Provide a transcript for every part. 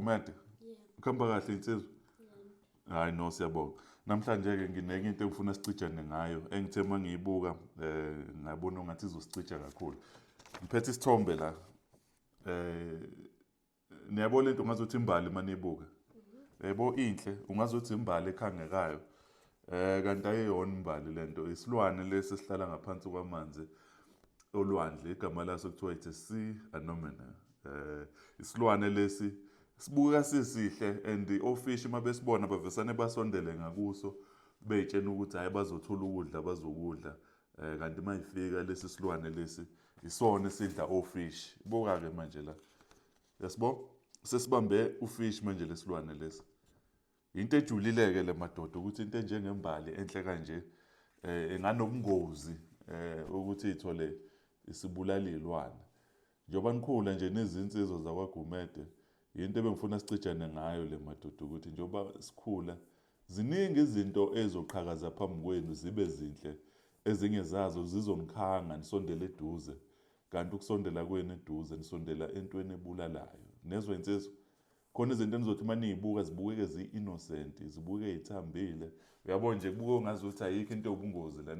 Gumede kuhamba kahle insizwa hayi no siyabonga namhlanje ke nginenye into engifuna sicijane ngayo engithe mangiyibuka ngabona ungathi izosicija kakhulu ngiphethe isithombe la niyabona into ungazothi imbali maniyibuka yebo inhle ungazothi imbali ekhangekayo kanti ayeyona imbali lento isilwane lesi sihlala ngaphansi kwamanzi olwandle igama laso kuthiwa it's a sea anemone isilwane lesi sibuka sisihle and ofishi mabesibona bavesane basondele ngakuso beyitshena ukuthi hayi bazothola ukudla bazokudla kanti mayifika lesi silwane lesi isona esidla ofishi buka ke manje la yasibo sesibambe ufish manje lesilwane lesi into ejulileke le madoda ukuthi into enjengembali enhle kanje enganobungozi ukuthi ithole isibulala izilwane njoba nikhula nje nezinsizwa zakwaGumede into ebengifuna sicijane ngayo le madoda ukuthi njoba sikhula ziningi izinto ezoqhakaza phambi kwenu zibe zinhle ezinye zazo zizonikhanga nisondele eduze kanti ukusondela kwenu eduze nisondela entweni ebulalayo nezwe insizwa khona izinto enizothi maniyibuka zibukeke zi-innocent zibuke ithambile uyabona nje kubuke ongazuthi ayikho into yobungozi la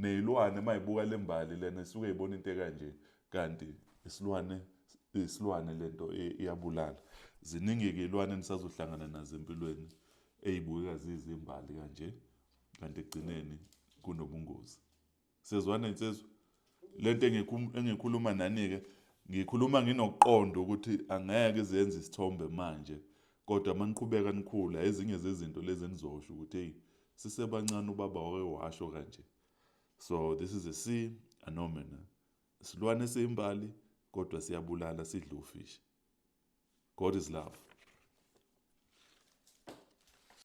nezilwane mayibuka lembali lena isuke ibona into kanje kanti isilwane lento iyabulala ziningi ke izilwane nisazohlangana nazo empilweni ezibukeka zizimbali kanje kanti egcineni kunobungozi sezwana insizwa lento engikhuluma nani ke ngikhuluma nginokuqonda ukuthi angeke izenze isithombe manje kodwa maniqhubeka nikhula ezinye zezinto lezi enizosho ukuthi hey sisebancane ubaba wawasho kanje so this is a sea anemone isilwane esimbali kodwa siyabulala sidla ufish God is love